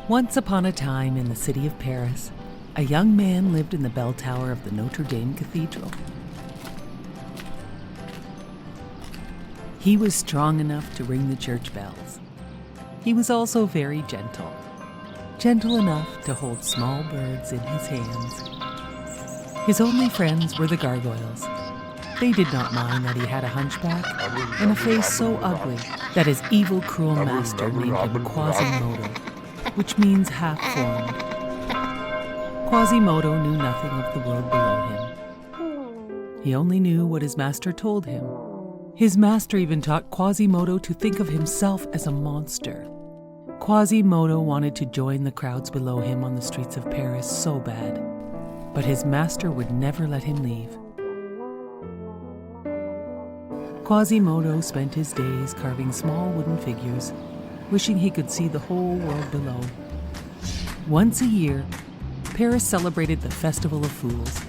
Once upon a time in the city of Paris, a young man lived in the bell tower of the Notre Cathedral. He was strong enough to ring the church bells. He was also very gentle, gentle enough to hold small birds in his hands. His only friends were the gargoyles. They did not mind that he had a hunchback and a face so ugly that his evil, cruel master named him Quasimodo, which means half-formed. Quasimodo knew nothing of the world below him. He only knew what his master told him. His master even taught Quasimodo to think of himself as a monster. Quasimodo wanted to join the crowds below him on the streets of Paris so bad, but his master would never let him leave. Quasimodo spent his days carving small wooden figures, wishing he could see the whole world below. Once a year, Paris celebrated the Festival of Fools.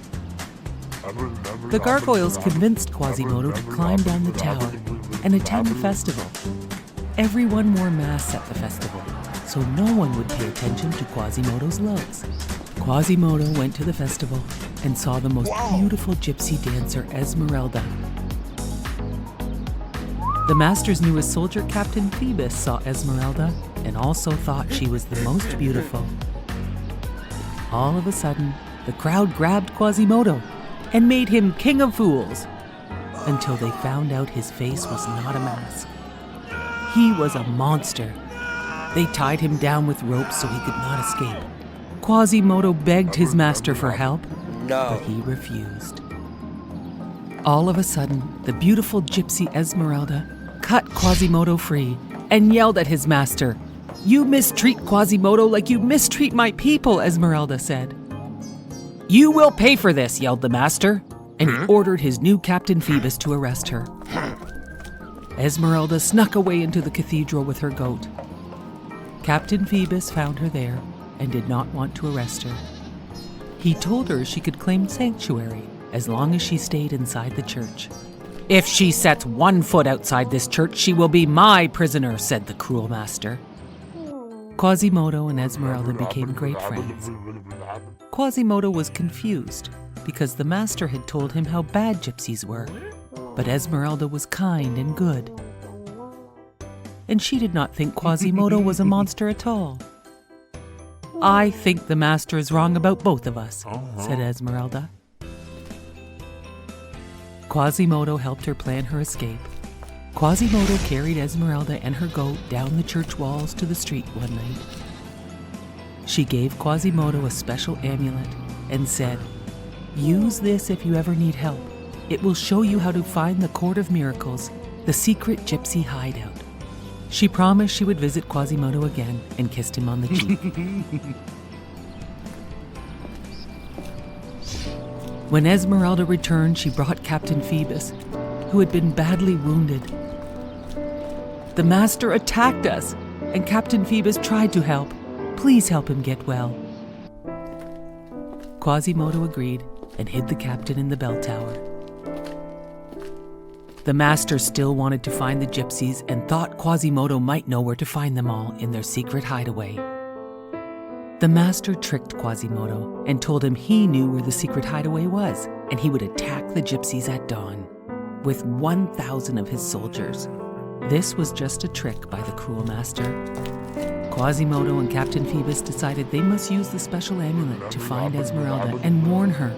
The gargoyles convinced Quasimodo to climb down the tower and attend the festival. Everyone wore masks at the festival, so no one would pay attention to Quasimodo's looks. Quasimodo went to the festival and saw the most beautiful gypsy dancer, Esmeralda. The master's newest soldier, Captain Phoebus, saw Esmeralda and also thought she was the most beautiful. All of a sudden, the crowd grabbed Quasimodo and made him king of fools, until they found out his face was not a mask. He was a monster. They tied him down with ropes so he could not escape. Quasimodo begged his master for help, but he refused. All of a sudden, the beautiful gypsy Esmeralda cut Quasimodo free and yelled at his master. "You mistreat Quasimodo like you mistreat my people," Esmeralda said. "You will pay for this," yelled the master, and he ordered his new Captain Phoebus to arrest her. Esmeralda snuck away into the cathedral with her goat. Captain Phoebus found her there and did not want to arrest her. He told her she could claim sanctuary as long as she stayed inside the church. "If she sets one foot outside this church, she will be my prisoner," said the cruel master. Quasimodo and Esmeralda became great friends. Quasimodo was confused because the master had told him how bad gypsies were, but Esmeralda was kind and good. And she did not think Quasimodo was a monster at all. "I think the master is wrong about both of us," said Esmeralda. Quasimodo helped her plan her escape. Quasimodo carried Esmeralda and her goat down the church walls to the street one night. She gave Quasimodo a special amulet and said, "Use this if you ever need help. It will show you how to find the Court of Miracles, the secret gypsy hideout." She promised she would visit Quasimodo again and kissed him on the cheek. When Esmeralda returned, she brought Captain Phoebus, who had been badly wounded. "The master attacked us, and Captain Phoebus tried to help. Please help him get well." Quasimodo agreed and hid the captain in the bell tower. The master still wanted to find the gypsies and thought Quasimodo might know where to find them all in their secret hideaway. The master tricked Quasimodo and told him he knew where the secret hideaway was, and he would attack the gypsies at dawn with 1,000 of his soldiers. This was just a trick by the cruel master. Quasimodo and Captain Phoebus decided they must use the special amulet to find Esmeralda and warn her.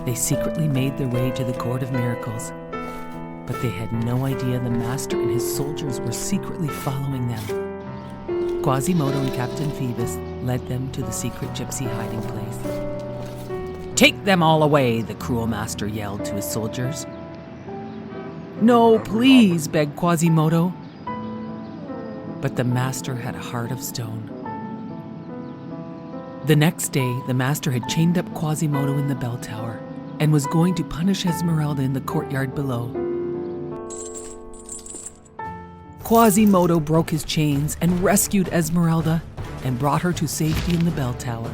They secretly made their way to the Court of Miracles, but they had no idea the master and his soldiers were secretly following them. Quasimodo and Captain Phoebus led them to the secret gypsy hiding place. "Take them all away," the cruel master yelled to his soldiers. "No, please," begged Quasimodo. But the master had a heart of stone. The next day, the master had chained up Quasimodo in the bell tower and was going to punish Esmeralda in the courtyard below. Quasimodo broke his chains and rescued Esmeralda and brought her to safety in the bell tower.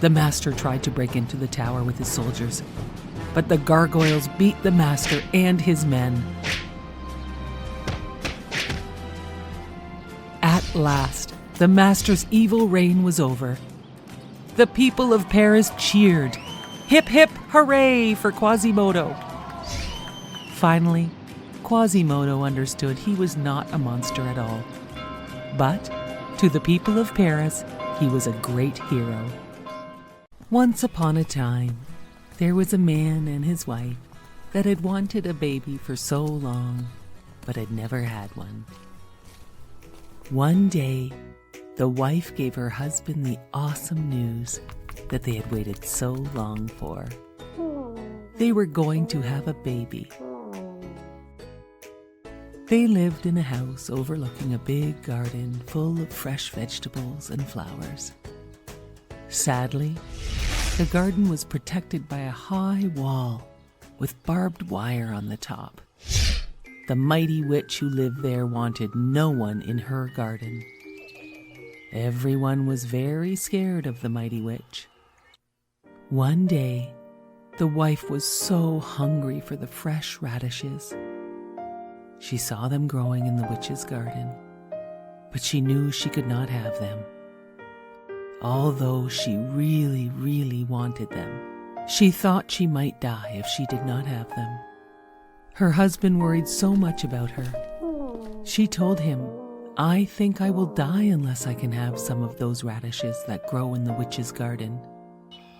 The master tried to break into the tower with his soldiers, but the gargoyles beat the master and his men. At At last, the master's evil reign was over. The people of Paris cheered. Hip hip hooray for Quasimodo! Finally, Quasimodo understood he was not a monster at all. But to the people of Paris, he was a great hero. Once upon a time, there was a man and his wife that had wanted a baby for so long, but had never had one. One day, the wife gave her husband the awesome news that they had waited so long for. They were going to have a baby. They lived in a house overlooking a big garden full of fresh vegetables and flowers. Sadly, the garden was protected by a high wall with barbed wire on the top. The mighty witch who lived there wanted no one in her garden. Everyone was very scared of the mighty witch. One day, the wife was so hungry for the fresh radishes. She saw them growing in the witch's garden, but she knew she could not have them. Although she really, really wanted them, she thought she might die if she did not have them. Her husband worried so much about her. She told him, "I think I will die unless I can have some of those radishes that grow in the witch's garden."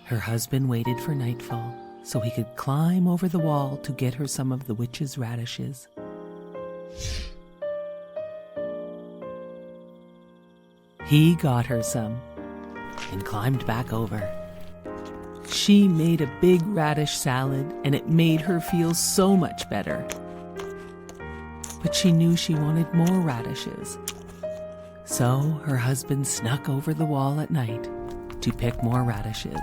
Her husband waited for nightfall so he could climb over the wall to get her some of the witch's radishes. He got her some and climbed back over. She made a big radish salad, and it made her feel so much better. But she knew she wanted more radishes. So her husband snuck over the wall at night to pick more radishes.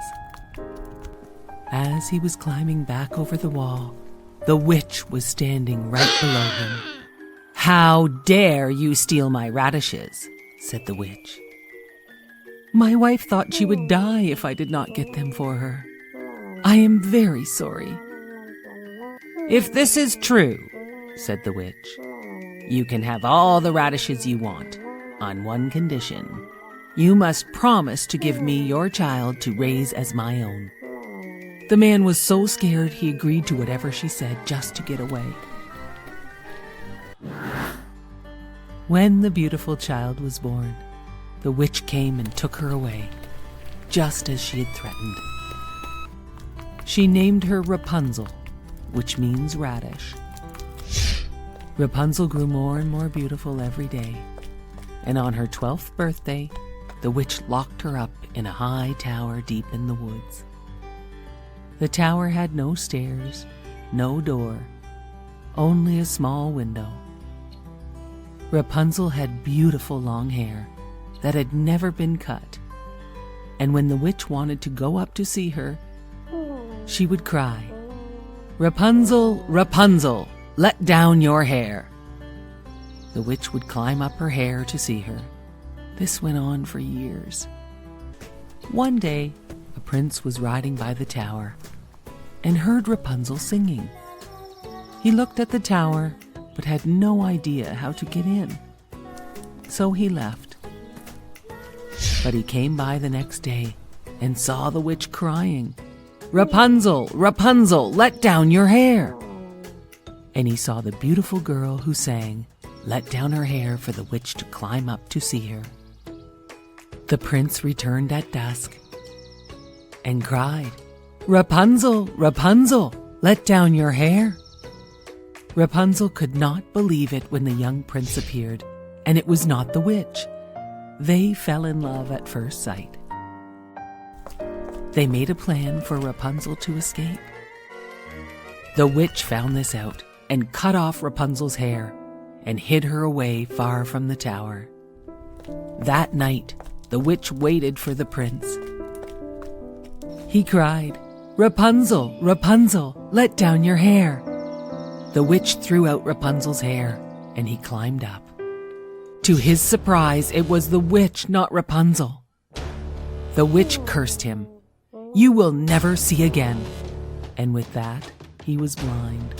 As he was climbing back over the wall, the witch was standing right below him. "How dare you steal my radishes?" said the witch. "My wife thought she would die if I did not get them for her. I am very sorry." "If this is true," said the witch, "you can have all the radishes you want, on one condition. You must promise to give me your child to raise as my own." The man was so scared he agreed to whatever she said just to get away. When the beautiful child was born, the witch came and took her away, just as she had threatened. She named her Rapunzel, which means radish. Rapunzel grew more and more beautiful every day, and on her 12th birthday, the witch locked her up in a high tower deep in the woods. The tower had no stairs, no door, only a small window. Rapunzel had beautiful long hair that had never been cut, and when the witch wanted to go up to see her, she would cry, "Rapunzel, Rapunzel, let down your hair." The witch would climb up her hair to see her. This went on for years. One day, a prince was riding by the tower and heard Rapunzel singing. He looked at the tower but had no idea how to get in. So he left. But he came by the next day and saw the witch crying, "Rapunzel, Rapunzel, let down your hair." And he saw the beautiful girl who sang, let down her hair for the witch to climb up to see her. The prince returned at dusk and cried, "Rapunzel, Rapunzel, let down your hair." Rapunzel could not believe it when the young prince appeared, and it was not the witch. They fell in love at first sight. They made a plan for Rapunzel to escape. The witch found this out and cut off Rapunzel's hair and hid her away far from the tower. That night, the witch waited for the prince. He cried, "Rapunzel, Rapunzel, let down your hair." The witch threw out Rapunzel's hair, and he climbed up. To his surprise, it was the witch, not Rapunzel. The witch cursed him. "You will never see again." And with that, he was blind.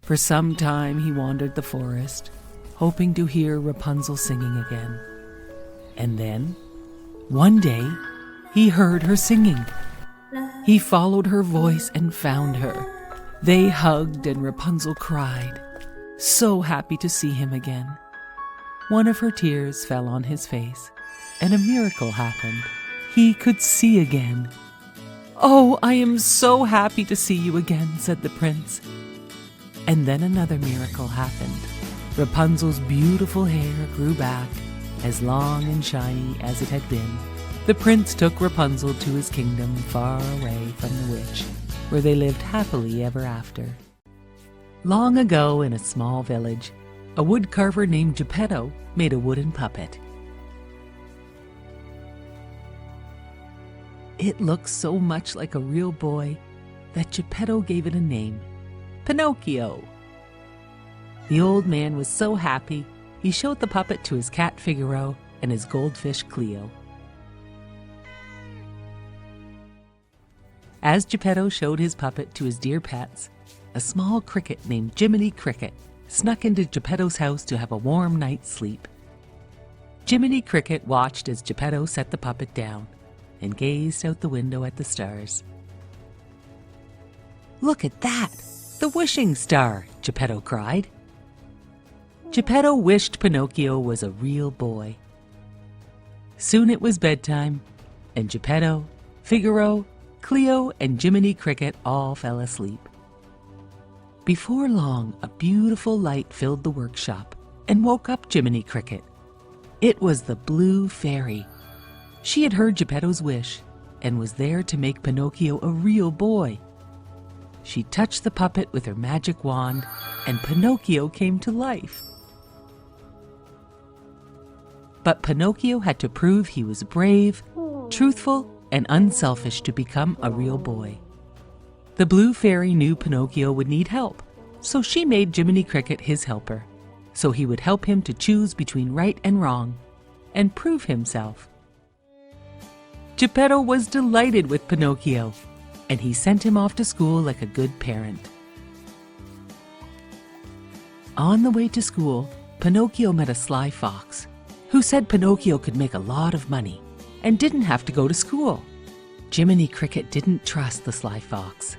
For some time he wandered the forest, hoping to hear Rapunzel singing again. And then, one day, he heard her singing. He followed her voice and found her. They hugged and Rapunzel cried, so happy to see him again. One of her tears fell on his face, and a miracle happened. He could see again. "Oh, I am so happy to see you again," said the prince. And then another miracle happened. Rapunzel's beautiful hair grew back, as long and shiny as it had been. The prince took Rapunzel to his kingdom far away from the witch, where they lived happily ever after. Long ago, in a small village, a woodcarver named Geppetto made a wooden puppet. It looked so much like a real boy that Geppetto gave it a name, Pinocchio. The old man was so happy, he showed the puppet to his cat Figaro and his goldfish Cleo. As Geppetto showed his puppet to his dear pets, a small cricket named Jiminy Cricket snuck into Geppetto's house to have a warm night's sleep. Jiminy Cricket watched as Geppetto set the puppet down and gazed out the window at the stars. "Look at that! The wishing star!" Geppetto cried. Geppetto wished Pinocchio was a real boy. Soon it was bedtime, and Geppetto, Figaro, Cleo, and Jiminy Cricket all fell asleep. Before long, a beautiful light filled the workshop and woke up Jiminy Cricket. It was the Blue Fairy. She had heard Geppetto's wish and was there to make Pinocchio a real boy. She touched the puppet with her magic wand, and Pinocchio came to life. But Pinocchio had to prove he was brave, truthful, and unselfish to become a real boy. The Blue Fairy knew Pinocchio would need help, so she made Jiminy Cricket his helper, so he would help him to choose between right and wrong, and prove himself. Geppetto was delighted with Pinocchio, and he sent him off to school like a good parent. On the way to school, Pinocchio met a sly fox, who said Pinocchio could make a lot of money and didn't have to go to school. Jiminy Cricket didn't trust the sly fox.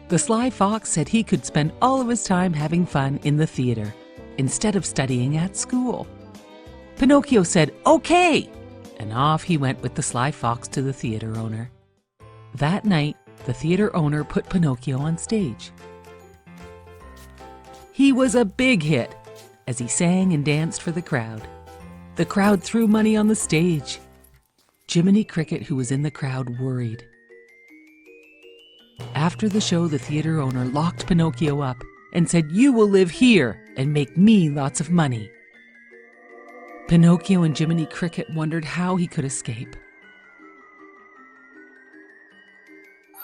The sly fox said he could spend all of his time having fun in the theater instead of studying at school. Pinocchio said, "Okay!" and off he went with the sly fox to the theater owner. That night, the theater owner put Pinocchio on stage. He was a big hit as he sang and danced for the crowd. The crowd threw money on the stage. Jiminy Cricket, who was in the crowd, worried. After the show, the theater owner locked Pinocchio up and said, "You will live here and make me lots of money." Pinocchio and Jiminy Cricket wondered how he could escape.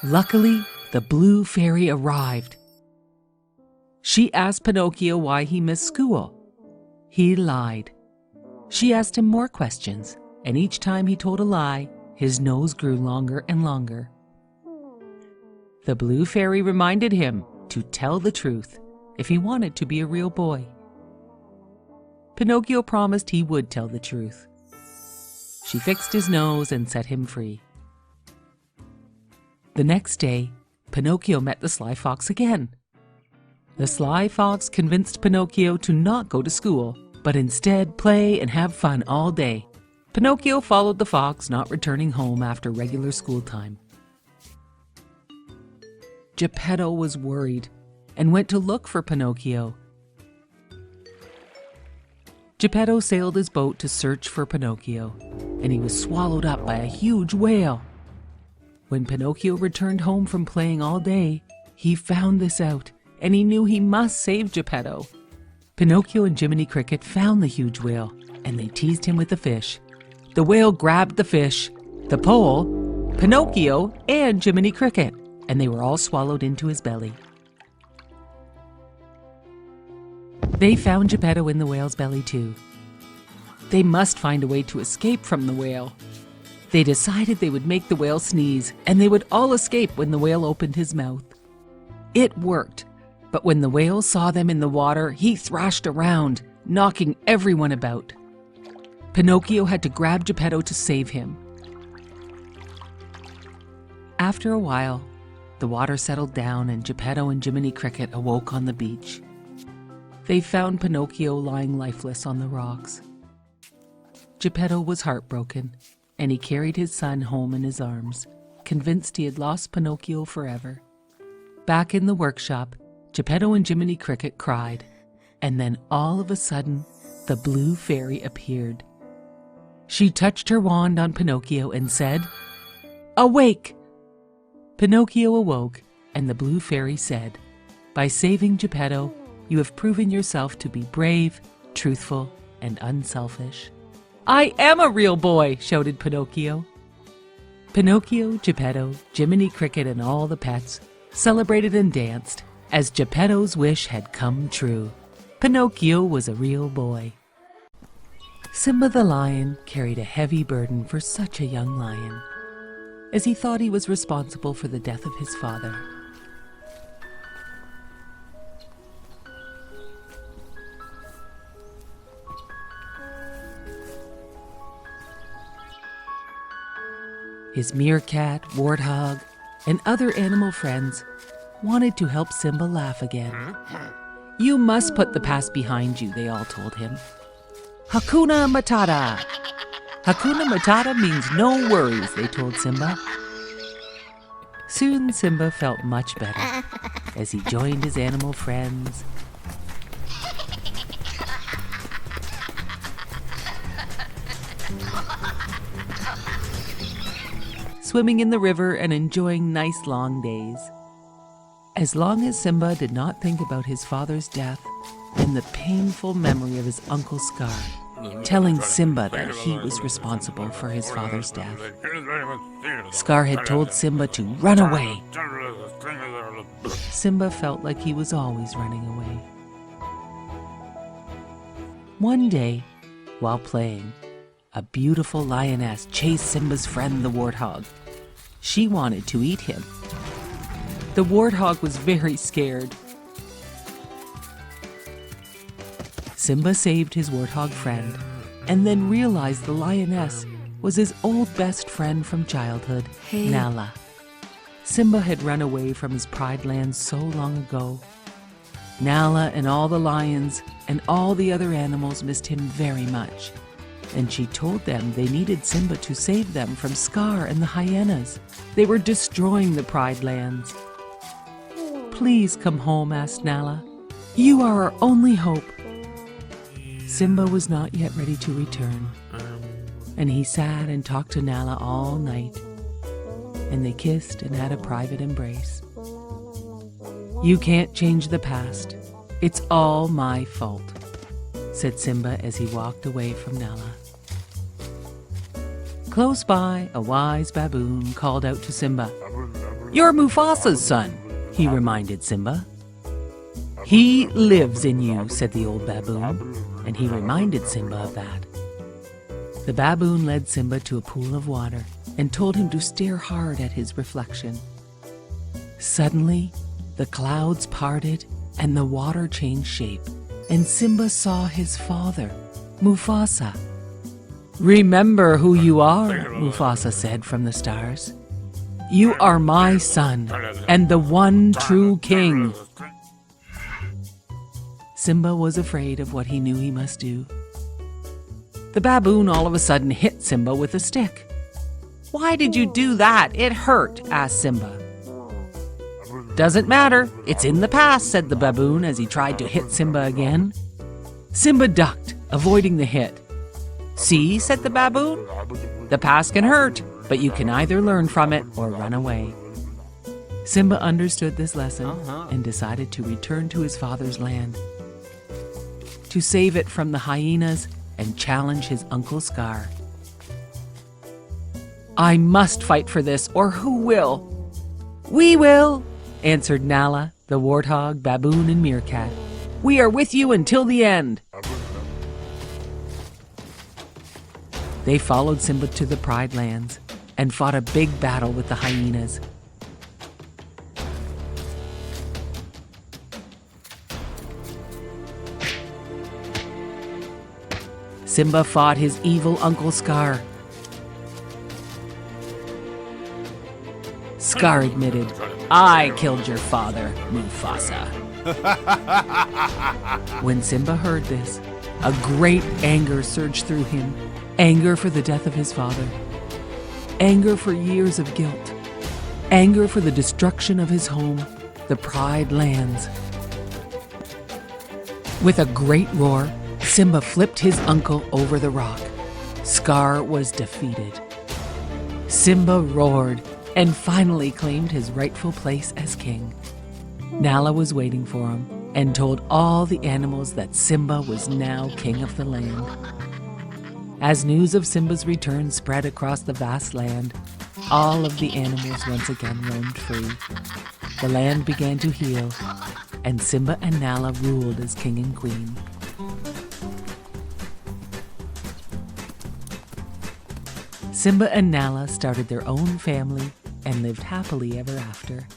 Luckily, the Blue Fairy arrived. She asked Pinocchio why he missed school. He lied. She asked him more questions, and each time he told a lie, his nose grew longer and longer. The Blue Fairy reminded him to tell the truth if he wanted to be a real boy. Pinocchio promised he would tell the truth. She fixed his nose and set him free. The next day, Pinocchio met the sly fox again. The sly fox convinced Pinocchio to not go to school, but instead play and have fun all day. Pinocchio followed the fox, not returning home after regular school time. Geppetto was worried and went to look for Pinocchio. Geppetto sailed his boat to search for Pinocchio, and he was swallowed up by a huge whale. When Pinocchio returned home from playing all day, he found this out, and he knew he must save Geppetto. Pinocchio and Jiminy Cricket found the huge whale, and they teased him with the fish. The whale grabbed the fish, the pole, Pinocchio, and Jiminy Cricket, and they were all swallowed into his belly. They found Geppetto in the whale's belly too. They must find a way to escape from the whale. They decided they would make the whale sneeze, and they would all escape when the whale opened his mouth. It worked. But when the whale saw them in the water, he thrashed around, knocking everyone about. Pinocchio had to grab Geppetto to save him. After a while, the water settled down and Geppetto and Jiminy Cricket awoke on the beach. They found Pinocchio lying lifeless on the rocks. Geppetto was heartbroken, and he carried his son home in his arms, convinced he had lost Pinocchio forever. Back in the workshop, Geppetto and Jiminy Cricket cried, and then all of a sudden, the blue fairy appeared. She touched her wand on Pinocchio and said, "Awake!" Pinocchio awoke, and the blue fairy said, "By saving Geppetto, you have proven yourself to be brave, truthful, and unselfish." "I am a real boy!" shouted Pinocchio. Pinocchio, Geppetto, Jiminy Cricket, and all the pets celebrated and danced as Geppetto's wish had come true. Pinocchio was a real boy. Simba the lion carried a heavy burden for such a young lion, as he thought he was responsible for the death of his father. His meerkat, warthog, and other animal friends wanted to help Simba laugh again. "You must put the past behind you," they all told him. "Hakuna Matata!" Hakuna Matata means no worries, they told Simba. Soon Simba felt much better as he joined his animal friends. Swimming in the river and enjoying nice long days. As long as Simba did not think about his father's death and the painful memory of his Uncle Scar, telling Simba that he was responsible for his father's death. Scar had told Simba to run away. Simba felt like he was always running away. One day, while playing, a beautiful lioness chased Simba's friend the warthog. She wanted to eat him. The warthog was very scared. Simba saved his warthog friend and then realized the lioness was his old best friend from childhood, Nala. Simba had run away from his pride land so long ago. Nala and all the lions and all the other animals missed him very much, and she told them they needed Simba to save them from Scar and the hyenas. They were destroying the pride lands. "Please come home," asked Nala. "You are our only hope." Simba was not yet ready to return, and he sat and talked to Nala all night, and they kissed and had a private embrace. "You can't change the past. It's all my fault," said Simba as he walked away from Nala. Close by, a wise baboon called out to Simba. "You're Mufasa's son," he reminded Simba. "He lives in you," said the old baboon, and he reminded Simba of that. The baboon led Simba to a pool of water and told him to stare hard at his reflection. Suddenly, the clouds parted and the water changed shape, and Simba saw his father, Mufasa. "Remember who you are," Mufasa said from the stars. "You are my son and the one true king." Simba was afraid of what he knew he must do. The baboon all of a sudden hit Simba with a stick. "Why did you do that? It hurt," asked Simba. "Doesn't matter. It's in the past," said the baboon as he tried to hit Simba again. Simba ducked, avoiding the hit. "See," said the baboon, "the past can hurt, but you can either learn from it or run away." Simba understood this lesson and decided to return to his father's land, to save it from the hyenas and challenge his Uncle Scar. "I must fight for this, or who will?" "We will," answered Nala, the warthog, baboon, and meerkat. "We are with you until the end." They followed Simba to the Pride Lands and fought a big battle with the hyenas. Simba fought his evil Uncle Scar. Scar admitted, "I killed your father, Mufasa." When Simba heard this, a great anger surged through him. Anger for the death of his father. Anger for years of guilt. Anger for the destruction of his home, the Pride Lands. With a great roar, Simba flipped his uncle over the rock. Scar was defeated. Simba roared and finally claimed his rightful place as king. Nala was waiting for him and told all the animals that Simba was now king of the land. As news of Simba's return spread across the vast land, all of the animals once again roamed free. The land began to heal, and Simba and Nala ruled as king and queen. Simba and Nala started their own family and lived happily ever after.